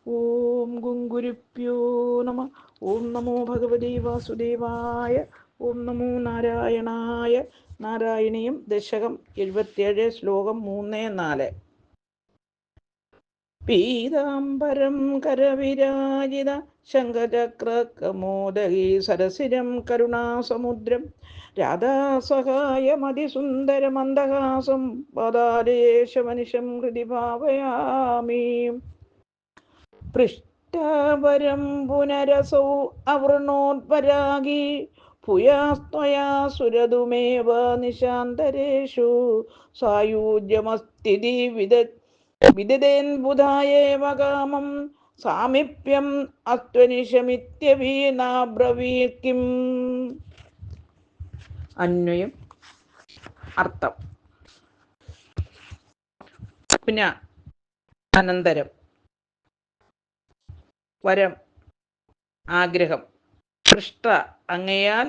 ഓം ഗുങ്കുരുപ്യോ നമ. ഓം നമോ ഭഗവതി വാസുദേവായ. ഓം നമോ നാരായണായ. നാരായണീയം ദശകം 77 ശ്ലോകം 3-4. പീതാംബരം കരവിരാജിത ശംഖചക്രകമോദകീ സരസിരം കരുണാസമുദ്രം രാധാസഹായമതിസുന്ദരമന്ദഹാസം പദാദേശമനിശം ഹൃദി ഭാവയാമി. പൃഷ്ഠവരം പുനരസൗ അവൃണോത്പരാഗി ഭൂയാസ്ത്വയാ സുരതുമേവ നിശാന്തരേഷു സായുജ്യമസ്ഥിതി വിദിതേൻ ബുധായേവ കാമം സാമീപ്യം അസ്ത്വനിശമിത്യവീനാബ്രവീത് കിം. അന്വയം അർത്ഥം. പുനഃ അനന്തരം, വരം ആഗ്രഹം, പൃഷ്ഠ അങ്ങയാൽ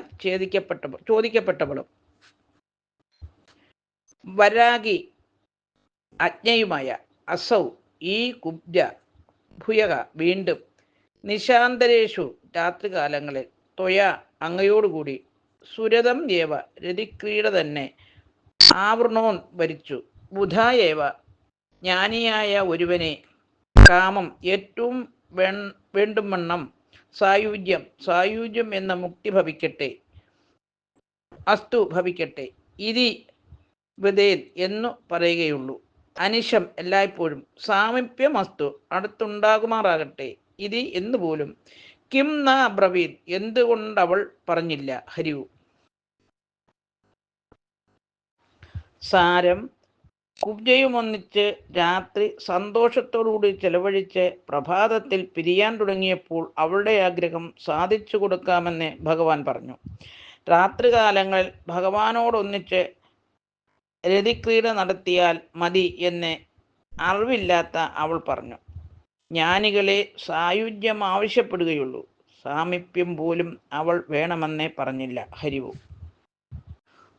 ചോദിക്കപ്പെട്ടവളും, വരാഗി അജ്ഞയുമായ, അസൗ ഈ കുബ്ജ, ഭുയക വീണ്ടും, നിശാന്തരേഷു രാത്രികാലങ്ങളിൽ, ത്വയ അങ്ങയോടുകൂടി, സുരതം ഏവ രതിക്രീഡ തന്നെ, ആവൃണോൻ വരിച്ചു, ബുധായേവ ജ്ഞാനിയായ ഒരുവനെ, കാമം ഏറ്റവും വേണ്ടുമണ്ണം, സായുജ്യം എന്ന മുക്തി ഭവിക്കട്ടെ, അസ്തു ഭവിക്കട്ടെ, ഇതി വൃതേൻ എന്നു പറയുകയുള്ളൂ, അനിശം എല്ലായ്പ്പോഴും, സാമീപ്യം അസ്തു അടുത്തുണ്ടാകുമാറാകട്ടെ, ഇതി എന്നുപോലും, കിം ന അബ്രവീത് എന്തുകൊണ്ടവൾ പറഞ്ഞില്ല. ഹരിവു. സാരം: കുബ്ജയുമൊന്നിച്ച് രാത്രി സന്തോഷത്തോടുകൂടി ചെലവഴിച്ച് പ്രഭാതത്തിൽ പിരിയാൻ തുടങ്ങിയപ്പോൾ അവളുടെ ആഗ്രഹം സാധിച്ചു കൊടുക്കാമെന്ന് ഭഗവാൻ പറഞ്ഞു. രാത്രികാലങ്ങളിൽ ഭഗവാനോടൊന്നിച്ച് രതിക്രീഡ നടത്തിയാൽ മതി എന്ന് അറിവില്ലാത്ത അവൾ പറഞ്ഞു. ജ്ഞാനികളെ സായുജ്യം ആവശ്യപ്പെടുകയുള്ളൂ, സാമീപ്യം പോലും അവൾ വേണമെന്നേ പറഞ്ഞില്ല. ഹരിവു.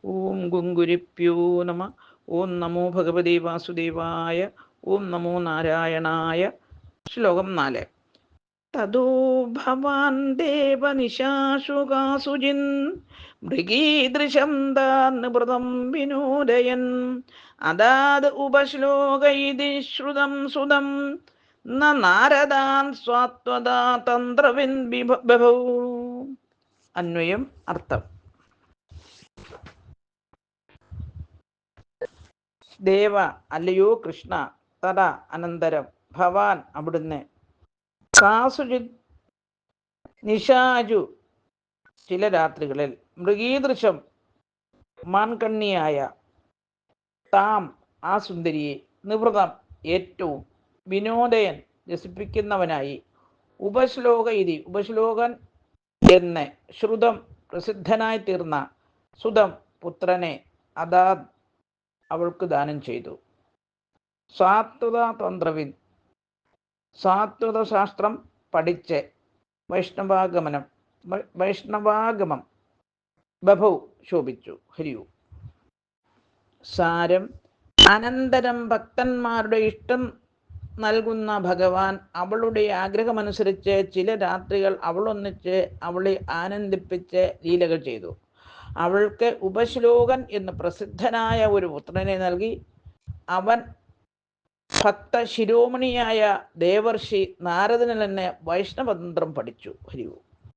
ഓം ഗുങ്കുരുപ്യോ നമ. ഓം നമോ ഭഗവതി വാസുദേവായ. ഓം നമോ നാരായണായ. ശ്ലോകം 4. തതോ ഭവാൻ ദേവനിശാശുകാസുജിൻ മൃഗീദൃശം താർനിഭൃതം വിനോദയൻ അദാത് ഉപശ്ലോകൈതി ശ്രുതം സുതം നാരദാൻ സ്വാത്വതാ തന്ത്രവിൻ ബഭൗ. അന്വയം അർത്ഥം. ദേവ അല്ലയോ കൃഷ്ണ, തട അനന്തരം, ഭവാൻ അവിടുന്ന്, കാസുജിത് നിശാജു ചില രാത്രികളിൽ, മൃഗീദൃശം മാൻകണ്ണിയായ, താം ആ സുന്ദരിയെ, നിവൃതം ഏറ്റവും, വിനോദയൻ രസിപ്പിക്കുന്നവനായി, ഉപശ്ലോകൻ എന്ന് ശ്രുതം പ്രസിദ്ധനായി തീർന്ന, സുതം പുത്രനെ, അദാത് അവൾക്ക് ദാനം ചെയ്തു, സാത്വതന്ത്രവിൻ സാത്വതശാസ്ത്രം പഠിച്ച്, വൈഷ്ണവാഗമം ബഭൗ ശോഭിച്ചു. ഹരിയു. സാരം: അനന്തരം ഭക്തന്മാരുടെ ഇഷ്ടം നൽകുന്ന ഭഗവാൻ അവളുടെ ആഗ്രഹമനുസരിച്ച് ചില രാത്രികൾ അവളൊന്നിച്ച് അവളെ ആനന്ദിപ്പിച്ച് ലീലകൾ ചെയ്തു. അവൾക്ക് ഉപശ്ലോകൻ എന്ന് പ്രസിദ്ധനായ ഒരു പുത്രനെ നൽകി. അവൻ ഭക്ത ശിരോമണിയായ ദേവർഷി നാരദനിൽ നിന്ന് വൈഷ്ണവതന്ത്രം പഠിച്ചു. ഹരിവു.